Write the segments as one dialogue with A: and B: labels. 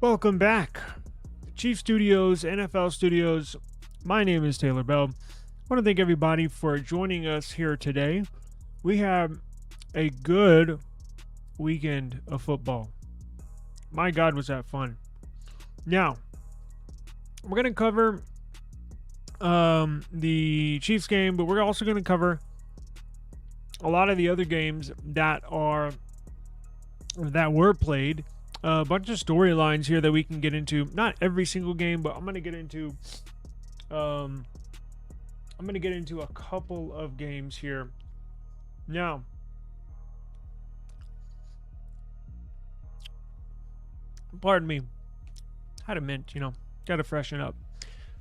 A: Welcome back. Chief Studios, NFL Studios. My name is Taylor Bell. I want to thank everybody for joining us here today. We have a good weekend of football. My God, was that fun. Now, we're going to cover the Chiefs game, but we're also going to cover a lot of the other games that were played. A bunch of storylines here that we can get into. Not every single game, but I'm going to get into a couple of games here. Now, pardon me. Had a mint, got to freshen up.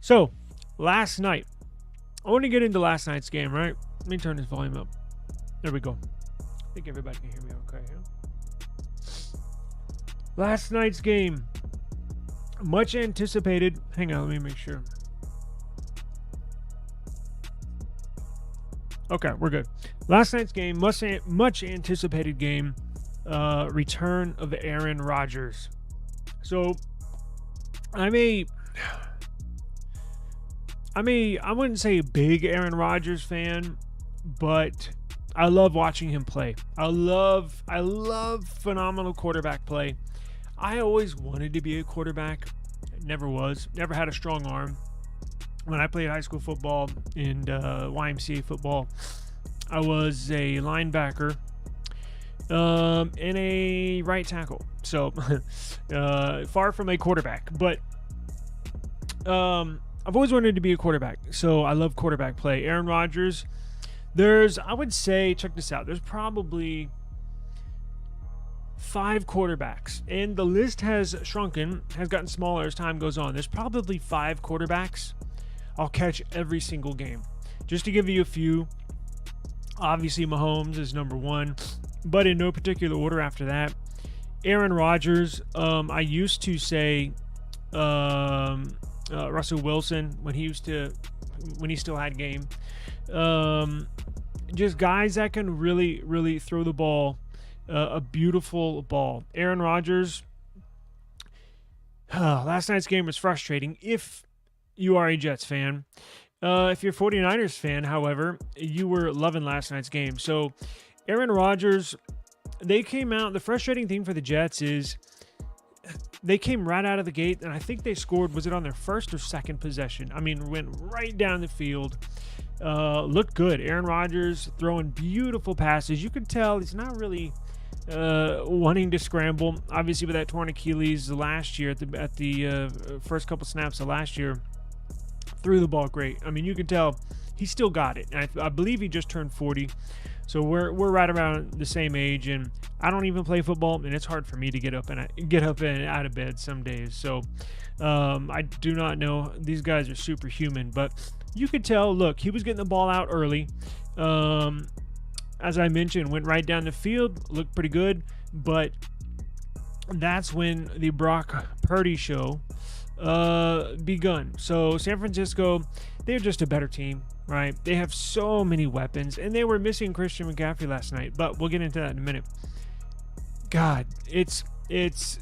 A: So, last night. I want to get into last night's game, right? Let me turn this volume up. There we go. I think everybody can hear me okay here. Last night's game, much anticipated. Hang on, let me make sure. Okay, we're good. Last night's game, much anticipated game, return of Aaron Rodgers. So, I wouldn't say a big Aaron Rodgers fan, but I love watching him play. I love phenomenal quarterback play. I always wanted to be a quarterback. Never was. Never had a strong arm. When I played high school football and YMCA football, I was a linebacker and a right tackle. So far from a quarterback. But I've always wanted to be a quarterback. So I love quarterback play. Aaron Rodgers, I would say, check this out. There's probably 5 quarterbacks, and the list has shrunken, has gotten smaller as time goes on. There's probably 5 quarterbacks I'll catch every single game. Just to give you a few, obviously Mahomes is number 1, but in no particular order after that. Aaron Rodgers, I used to say Russell Wilson when he still had game. Just guys that can really throw the ball. A beautiful ball. Aaron Rodgers, last night's game was frustrating if you are a Jets fan. If you're a 49ers fan, however, you were loving last night's game. So Aaron Rodgers, they came out. The frustrating thing for the Jets is they came right out of the gate, and I think they scored, was it on their first or second possession? I mean, went right down the field. Looked good. Aaron Rodgers throwing beautiful passes. You could tell he's not really wanting to scramble. Obviously, with that torn Achilles last year at the first couple snaps of last year, threw the ball great. I mean, you can tell he still got it. And I believe he just turned 40, so we're right around the same age. And I don't even play football, and it's hard for me to get up and out of bed some days. So I do not know. These guys are superhuman, but you could tell. Look, he was getting the ball out early. As I mentioned, went right down the field, looked pretty good, but that's when the Brock Purdy show begun. So San Francisco, they're just a better team, right? They have so many weapons, and they were missing Christian McCaffrey last night, but we'll get into that in a minute. God, it's what's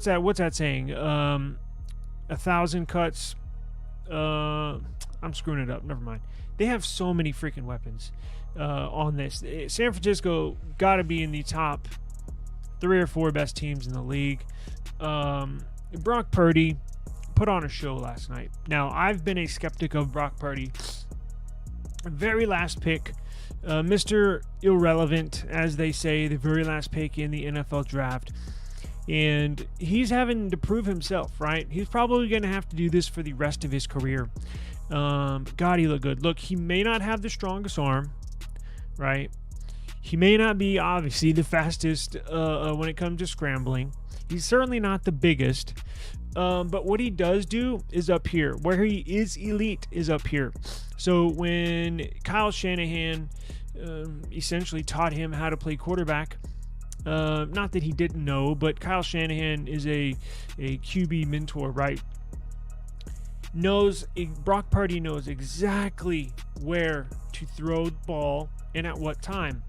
A: that saying? 1,000 cuts. I'm screwing it up. Never mind. They have so many freaking weapons on this. San Francisco got to be in the top 3 or 4 best teams in the league. Brock Purdy put on a show last night. Now, I've been a skeptic of Brock Purdy. Very last pick. Mr. Irrelevant, as they say, the very last pick in the NFL draft. And he's having to prove himself, right? He's probably going to have to do this for the rest of his career. God, he looked good. Look, he may not have the strongest arm, right? He may not be, obviously, the fastest when it comes to scrambling. He's certainly not the biggest. But what he does do is up here. Where he is elite is up here. So when Kyle Shanahan essentially taught him how to play quarterback, not that he didn't know, but Kyle Shanahan is a QB mentor, right? Brock Purdy knows exactly where to throw the ball and at what time.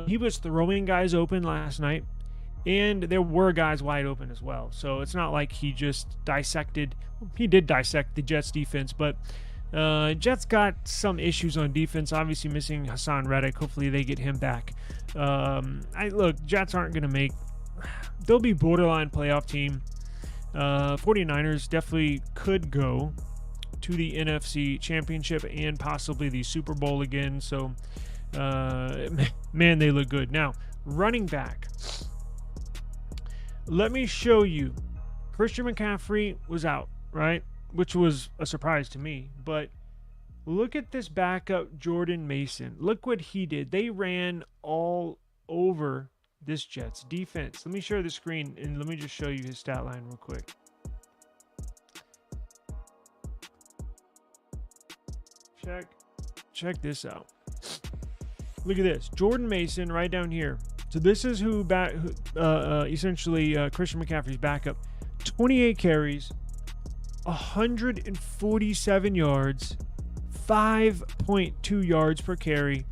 A: He was throwing guys open last night. And there were guys wide open as well. So it's not like he just dissected. He did dissect the Jets defense, but Jets got some issues on defense. Obviously missing Hassan Reddick. Hopefully they get him back. Look, Jets aren't going to make. They'll be borderline playoff team. 49ers definitely could go to the NFC Championship and possibly the Super Bowl again. So, man, they look good. Now, running back. Let me show you. Christian McCaffrey was out, right? Which was a surprise to me. But look at this backup, Jordan Mason. Look what he did. They ran all over this Jets defense. Let me share the screen and let me just show you his stat line real quick. Check this out. Look at this. Jordan Mason right down here. So this is essentially Christian McCaffrey's backup. 28 carries, 147 yards, 5.2 yards per carry,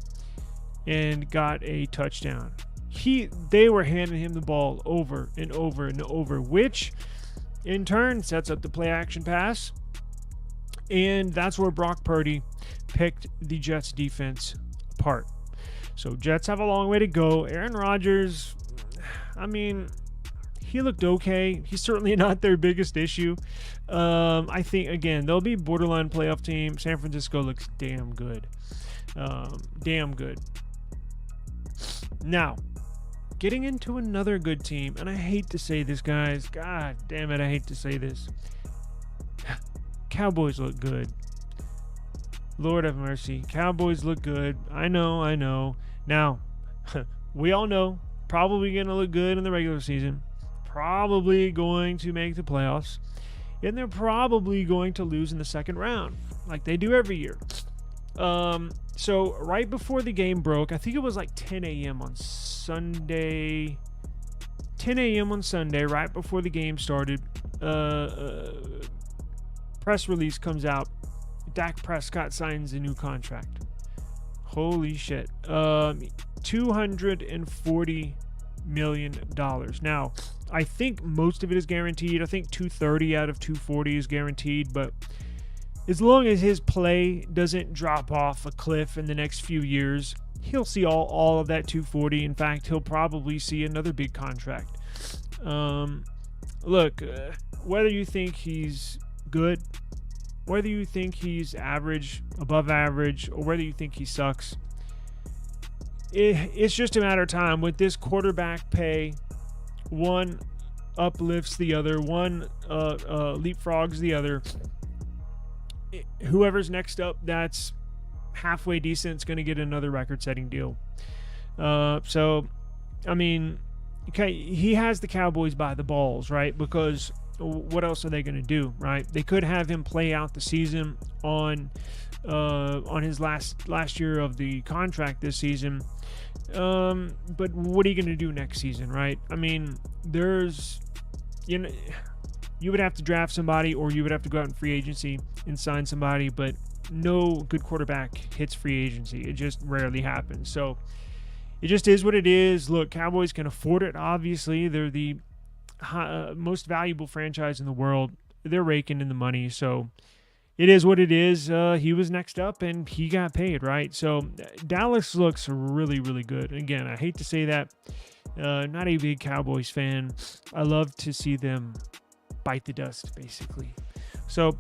A: and got a touchdown. They were handing him the ball over and over and over, which in turn sets up the play action pass. And that's where Brock Purdy picked the Jets defense apart. So Jets have a long way to go. Aaron Rodgers, I mean, he looked okay. He's certainly not their biggest issue. I think, again, they'll be borderline playoff team. San Francisco looks damn good. Damn good. Now, getting into another good team, and I hate to say this, guys. God damn it, I hate to say this. Cowboys look good. Lord have mercy. Cowboys look good. I know. Now, we all know, probably going to look good in the regular season. Probably going to make the playoffs. And they're probably going to lose in the second round, like they do every year. So right before the game broke, I think it was like 10 a.m. on Sunday. 10 a.m. on Sunday, right before the game started. Press release comes out. Dak Prescott signs a new contract. Holy shit. $240 million. Now, I think most of it is guaranteed. I think 230 out of 240 is guaranteed, but as long as his play doesn't drop off a cliff in the next few years, he'll see all of that 240. In fact, he'll probably see another big contract. Look, whether you think he's good, whether you think he's average, above average, or whether you think he sucks, it's just a matter of time. With this quarterback pay, one uplifts the other, one leapfrogs the other. Whoever's next up that's halfway decent is going to get another record-setting deal. So, I mean, okay, he has the Cowboys by the balls, right? Because what else are they going to do, right? They could have him play out the season on his last year of the contract this season. But what are you going to do next season, right? I mean, you would have to draft somebody, or you would have to go out in free agency and sign somebody, but no good quarterback hits free agency. It just rarely happens. So it just is what it is. Look, Cowboys can afford it. Obviously, they're the most valuable franchise in the world. They're raking in the money, so it is what it is. He was next up, and he got paid, right? So Dallas looks really, really good. Again, I hate to say that. Not a big Cowboys fan. I love to see them bite the dust, basically. So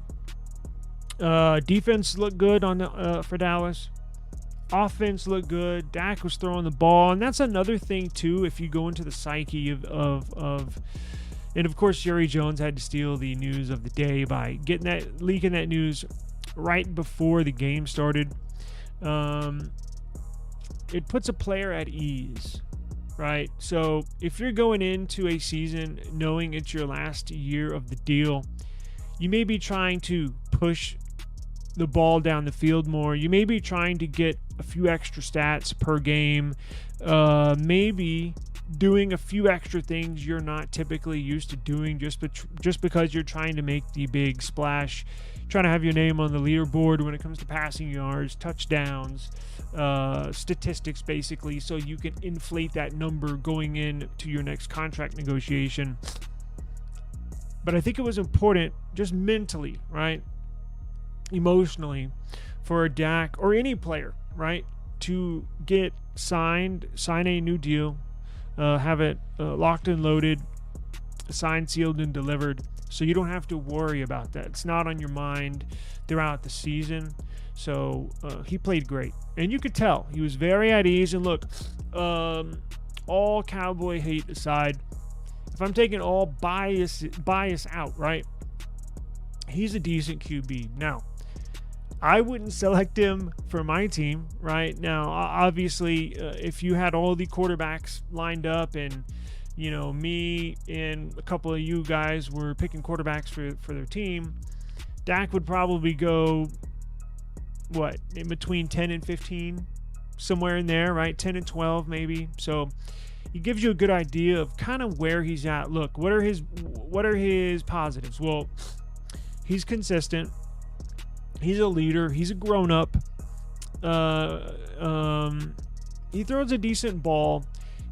A: defense looked good for Dallas. Offense looked good. Dak was throwing the ball, and that's another thing too. If you go into the psyche of and of course Jerry Jones had to steal the news of the day by leaking that news right before the game started. It puts a player at ease, right? So if you're going into a season knowing it's your last year of the deal, you may be trying to push the ball down the field more. You may be trying to get a few extra stats per game. Maybe doing a few extra things you're not typically used to doing just because you're trying to make the big splash, trying to have your name on the leaderboard when it comes to passing yards, touchdowns, statistics, basically, so you can inflate that number going in to your next contract negotiation. But I think it was important, just mentally, right, emotionally, for Dak or any player, right, to get sign a new deal, have it locked and loaded, signed, sealed, and delivered, so you don't have to worry about that. It's not on your mind throughout the season. So he played great, and you could tell he was very at ease. And look, all Cowboy hate aside, if I'm taking all bias out, right, he's a decent QB. Now, I wouldn't select him for my team right now. Obviously, if you had all the quarterbacks lined up, and me and a couple of you guys were picking quarterbacks for their team, Dak would probably go in between 10 and 15, somewhere in there, right? 10 and 12 maybe. So it gives you a good idea of kind of where he's at. Look, what are his positives? Well, he's consistent. He's a leader. He's a grown-up. He throws a decent ball.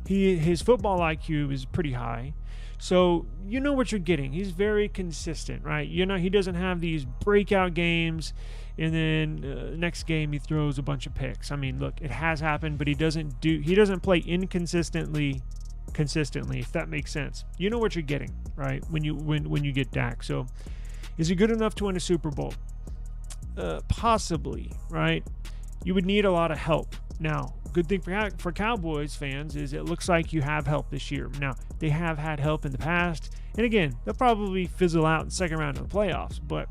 A: His football IQ is pretty high. So you know what you're getting. He's very consistent, right? He doesn't have these breakout games, and then next game he throws a bunch of picks. I mean, look, it has happened, but he doesn't play inconsistently, if that makes sense. You know what you're getting, right? When you get Dak. So is he good enough to win a Super Bowl? Possibly, right? You would need a lot of help. Now, good thing for Cowboys fans is it looks like you have help this year. Now, they have had help in the past, and again, they'll probably fizzle out in the second round of the playoffs, but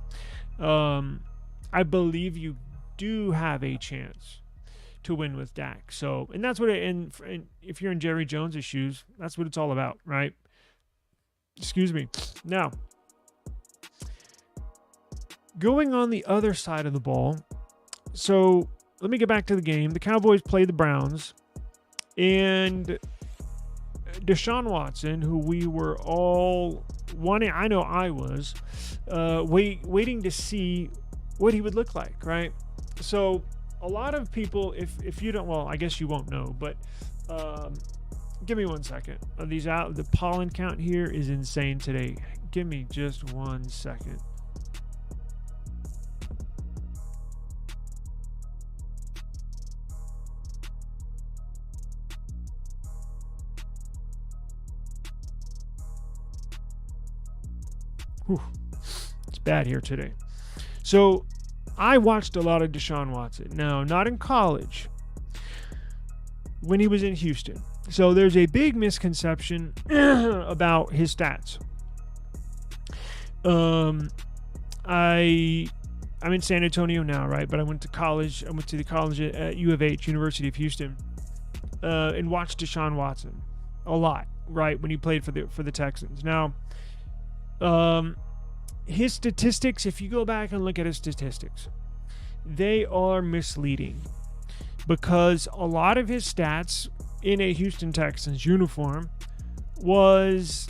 A: I believe you do have a chance to win with Dak. So, and that's what and if you're in Jerry Jones' shoes, that's what it's all about, right? Excuse me. Now, going on the other side of the ball, so let me get back to the game. The Cowboys played the Browns, and Deshaun Watson, who we were all wanting, I know I was, waiting to see what he would look like, right? So a lot of people, if you don't, well, I guess you won't know, but give me 1 second. The pollen count here is insane today. Give me just 1 second. Whew. It's bad here today. So I watched a lot of Deshaun Watson. Now, not in college, when he was in Houston. So there's a big misconception about his stats. I'm in San Antonio now, right? But I went to college. I went to the college at U of H, University of Houston, and watched Deshaun Watson a lot, right? When he played for the Texans. Now, his statistics, if you go back and look at his statistics, they are misleading, because a lot of his stats in a Houston Texans uniform was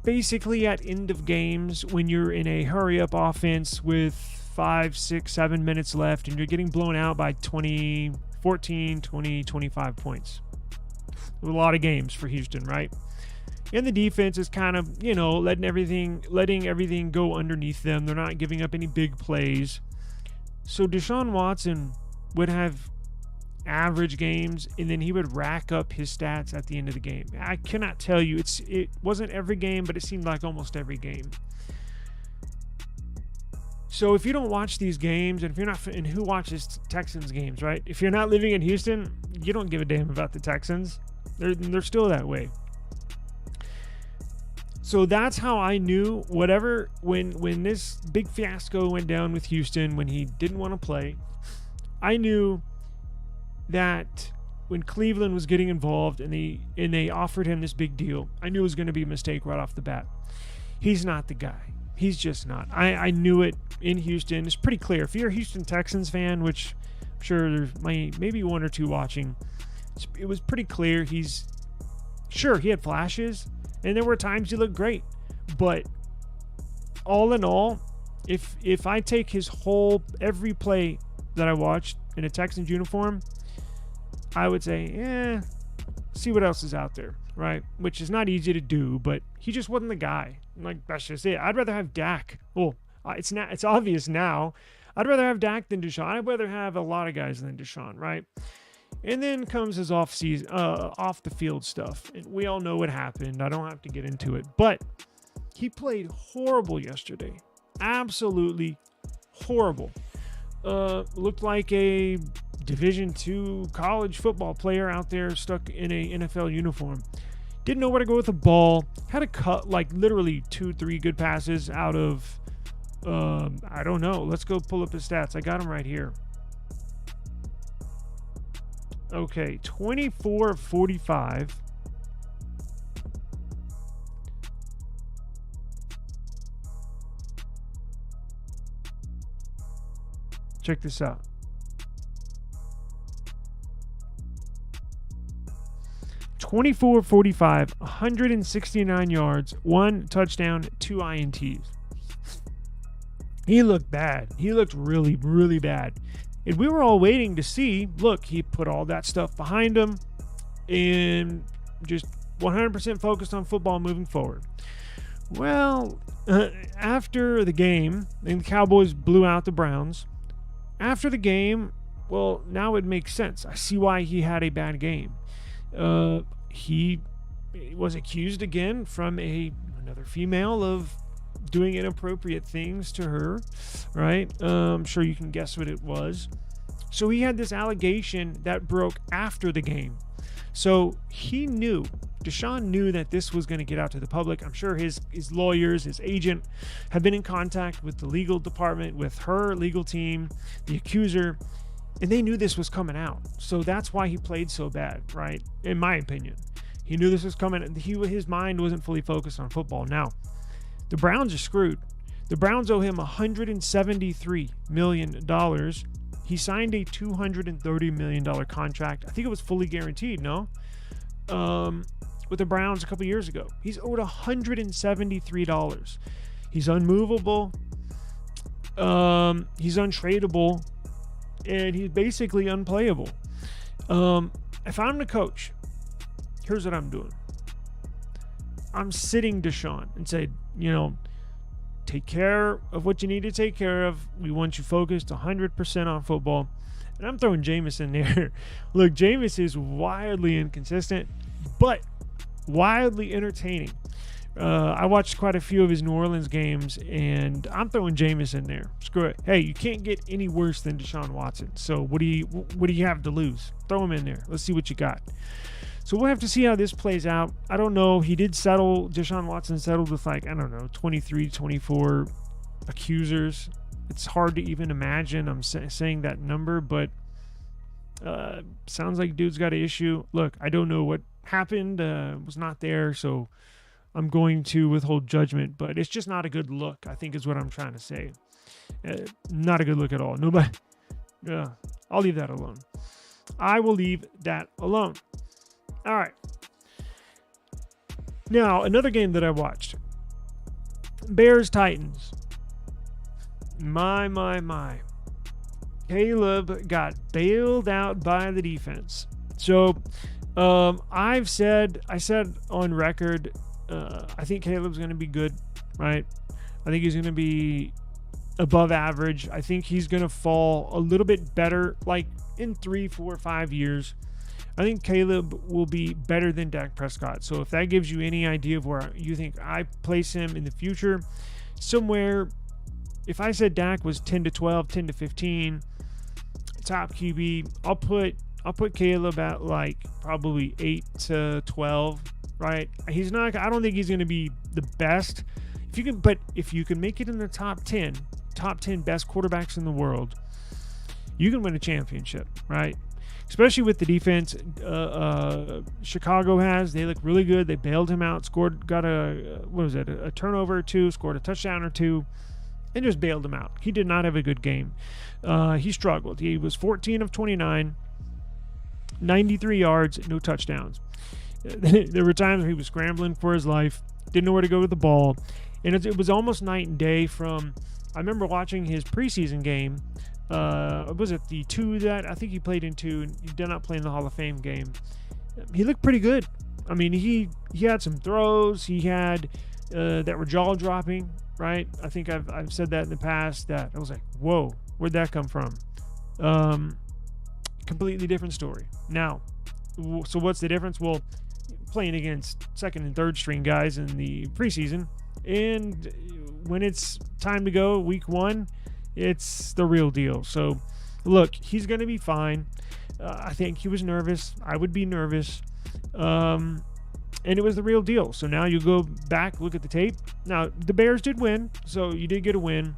A: basically at end of games when you're in a hurry up offense with 5, 6, 7 minutes left and you're getting blown out by 20, 14, 20, 25 points. A lot of games for Houston, right? And the defense is kind of, letting everything go underneath them. They're not giving up any big plays. So Deshaun Watson would have average games, and then he would rack up his stats at the end of the game. I cannot tell you. It wasn't every game, but it seemed like almost every game. So if you don't watch these games, and if you're not, and who watches Texans games, right? If you're not living in Houston, you don't give a damn about the Texans. They're still that way. So that's how I knew when this big fiasco went down with Houston, when he didn't want to play, I knew that when Cleveland was getting involved and they offered him this big deal, I knew it was going to be a mistake right off the bat. He's not the guy. He's just not. I knew it in Houston. It's pretty clear. If you're a Houston Texans fan, which I'm sure there's maybe one or two watching, it was pretty clear he's Sure, he had flashes, and there were times he looked great. But all in all, if I take his every play that I watched in a Texans uniform, I would say, see what else is out there, right? Which is not easy to do, but he just wasn't the guy. Like, that's just it. I'd rather have Dak. Well, it's obvious now. I'd rather have Dak than Deshaun. I'd rather have a lot of guys than Deshaun, right? And then comes his off the field stuff. And we all know what happened. I don't have to get into it. But he played horrible yesterday. Absolutely horrible. Looked like a Division II college football player out there stuck in a NFL uniform. Didn't know where to go with the ball. Had to cut like literally 2-3 good passes out of, I don't know. Let's go pull up his stats. I got him right here. Okay, 24 of 45. Check this out. 24 45, 169 yards, 1 touchdown, 2 INTs. He looked bad. He looked really, really bad. And we were all waiting to see, look, he put all that stuff behind him and just 100% focused on football moving forward. Well, after the game, and the Cowboys blew out the Browns. After the game, well, now it makes sense. I see why he had a bad game. He was accused again from another female of doing inappropriate things to her, right? I'm sure you can guess what it was. So he had this allegation that broke after the game. So Deshaun knew that this was going to get out to the public. I'm sure his lawyers, his agent, have been in contact with the legal department, with her legal team, the accuser, and they knew this was coming out. So that's why he played so bad, right? In my opinion. He knew this was coming. His mind wasn't fully focused on football. Now, the Browns are screwed. The Browns owe him $173 million. He signed a $230 million contract. I think it was fully guaranteed, no? With the Browns a couple years ago. He's owed $173. He's unmovable. He's untradeable. And he's basically unplayable. If I'm the coach, here's what I'm doing. I'm sitting Deshaun and say, take care of what you need to take care of. We want you focused 100% on football. And I'm throwing Jameis in there. Look, Jameis is wildly inconsistent, but wildly entertaining. I watched quite a few of his New Orleans games, and I'm throwing Jameis in there. Screw it. Hey, you can't get any worse than Deshaun Watson. So what do you have to lose? Throw him in there. Let's see what you got. So we'll have to see how this plays out. I don't know. He did settle. Deshaun Watson settled with 23, 24 accusers. It's hard to even imagine I'm saying that number, but sounds like dude's got an issue. Look, I don't know what happened. Was not there, so I'm going to withhold judgment, but it's just not a good look, I think is what I'm trying to say. Not a good look at all. Nobody. I'll leave that alone. I will leave that alone. All right. Now, another game that I watched. Bears-Titans. My. Caleb got bailed out by the defense. So, I said on record, I think Caleb's going to be good, right? I think he's going to be above average. I think he's going to fall a little bit better, like in 3, 4, 5 years. I think Caleb will be better than Dak Prescott. So if that gives you any idea of where you think I place him in the future, somewhere, if I said Dak was 10 to 12, 10 to 15, top QB, I'll put Caleb at like probably 8 to 12, right? He's not, I don't think he's going to be the best. If you can make it in the top 10 best quarterbacks in the world, you can win a championship, right? Especially with the defense Chicago has. They look really good. They bailed him out, got a turnover or two, scored a touchdown or two, and just bailed him out. He did not have a good game. He struggled. He was 14 of 29, 93 yards, no touchdowns. There were times where he was scrambling for his life, didn't know where to go with the ball. And it was almost night and day from, I remember watching his preseason game. Was it the 2 that I think he played in 2? He did not play in the Hall of Fame game. He looked pretty good. I mean, he had some throws he had that were jaw dropping, right? I think I've said that in the past, that I was like, whoa, where'd that come from? Completely different story. Now, so what's the difference? Well, playing against second and third string guys in the preseason, and when it's time to go week 1, it's the real deal. So look, he's going to be fine. I think he was nervous. I would be nervous. And it was the real deal. So now you go back, look at the tape. Now, the Bears did win, so you did get a win.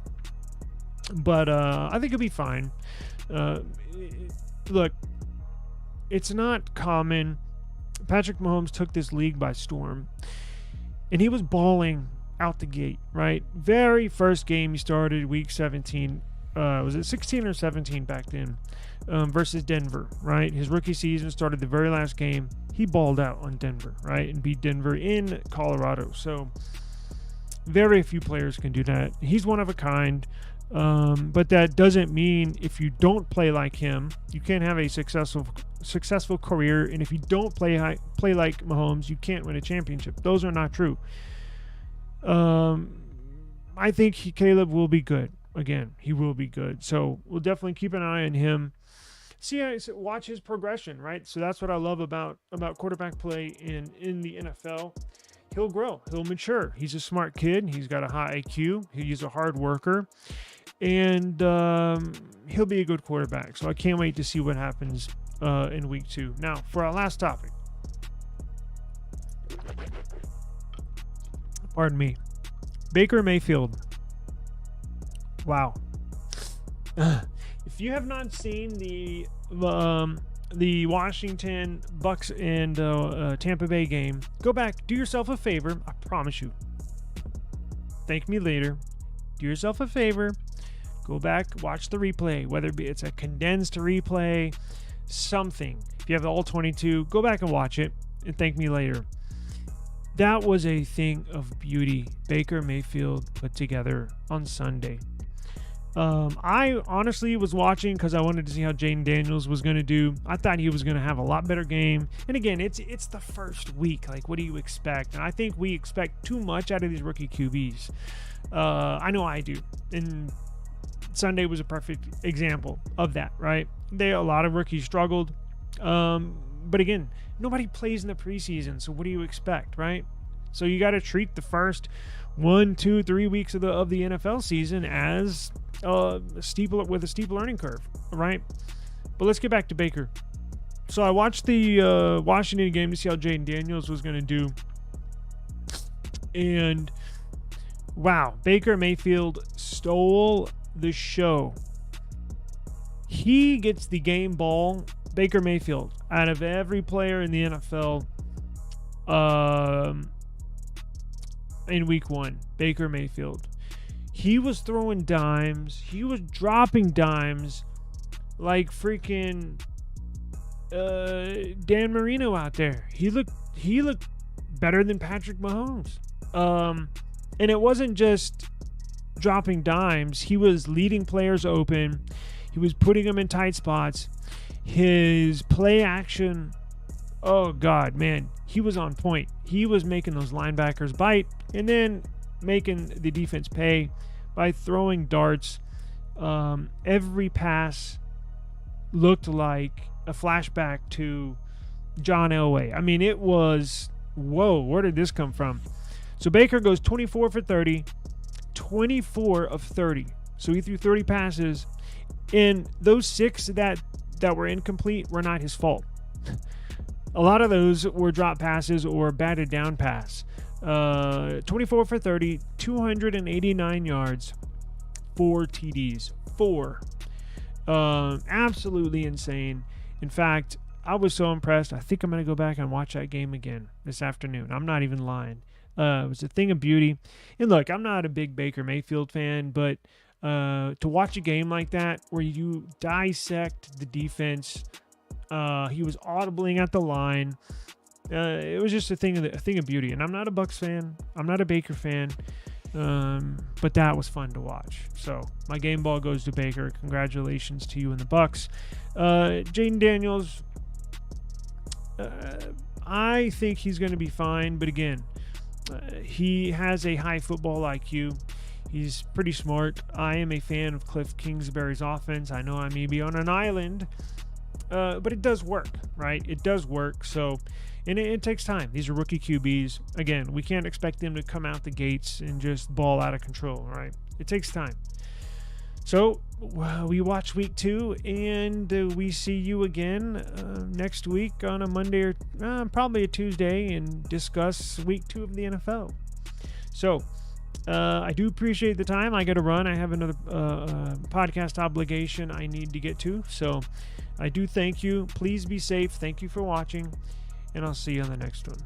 A: But I think he'll be fine. Look, it's not common. Patrick Mahomes took this league by storm, and he was balling out the gate, right? Very first game he started, week 17. Was it 16 or 17 back then? Versus Denver, right? His rookie season started the very last game. He balled out on Denver, right? And beat Denver in Colorado. So very few players can do that. He's one of a kind. But that doesn't mean if you don't play like him, you can't have a successful career. And if you don't play like Mahomes, you can't win a championship. Those are not true. I think Caleb will be good. Again, he will be good. So we'll definitely keep an eye on him. Watch his progression, right? So that's what I love about quarterback play in the NFL. He'll grow. He'll mature. He's a smart kid. He's got a high IQ. He's a hard worker. And he'll be a good quarterback. So I can't wait to see what happens in week 2. Now, for our last topic. Pardon me. Baker Mayfield. Wow. If you have not seen the Washington Bucks and Tampa Bay game, go back, do yourself a favor. I promise you. Thank me later. Do yourself a favor. Go back, watch the replay, whether it's a condensed replay, something. If you have all 22, go back and watch it and thank me later. That was a thing of beauty Baker Mayfield put together on Sunday. I honestly was watching because I wanted to see how Jaden Daniels was going to do. I thought he was going to have a lot better game. And again, it's the first week. Like, what do you expect? And I think we expect too much out of these rookie QBs. I know I do. And Sunday was a perfect example of that, right? A lot of rookies struggled. But again, nobody plays in the preseason, so what do you expect, right? So you got to treat the first 1, 2, 3 weeks of the NFL season as a steep learning curve, right? But let's get back to Baker. So I watched the Washington game to see how Jaden Daniels was going to do, and wow, Baker Mayfield stole the show. He gets the game ball, Baker Mayfield, out of every player in the NFL in week 1. Baker Mayfield. He was throwing dimes. He was dropping dimes like freaking Dan Marino out there. He looked better than Patrick Mahomes. And it wasn't just dropping dimes. He was leading players open. He was putting them in tight spots. His play action, oh God, man, he was on point. He was making those linebackers bite and then making the defense pay by throwing darts. Every pass looked like a flashback to John Elway. I mean, it was, whoa, where did this come from? So Baker goes 24 for 30, 24 of 30. So he threw 30 passes, and those 6 that were incomplete were not his fault. A lot of those were drop passes or batted down pass. 24 for 30, 289 yards, 4 TDs. 4. Absolutely insane. In fact, I was so impressed. I think I'm going to go back and watch that game again this afternoon. I'm not even lying. It was a thing of beauty. And look, I'm not a big Baker Mayfield fan, but to watch a game like that where you dissect the defense, he was audibling at the line. It was just a thing of beauty. And I'm not a Bucs fan. I'm not a Baker fan. But that was fun to watch. So my game ball goes to Baker. Congratulations to you and the Bucs. Jaden Daniels, I think he's going to be fine. But again, he has a high football IQ. He's pretty smart. I am a fan of Cliff Kingsbury's offense. I know I may be on an island, but it does work, right? It does work. So, and it takes time. These are rookie QBs. Again, we can't expect them to come out the gates and just ball out of control, right? It takes time. So, we watch week 2, and we see you again next week on a Monday or probably a Tuesday and discuss week 2 of the NFL. So, I do appreciate the time. I got to run. I have another podcast obligation I need to get to. So I do thank you. Please be safe. Thank you for watching. And I'll see you on the next one.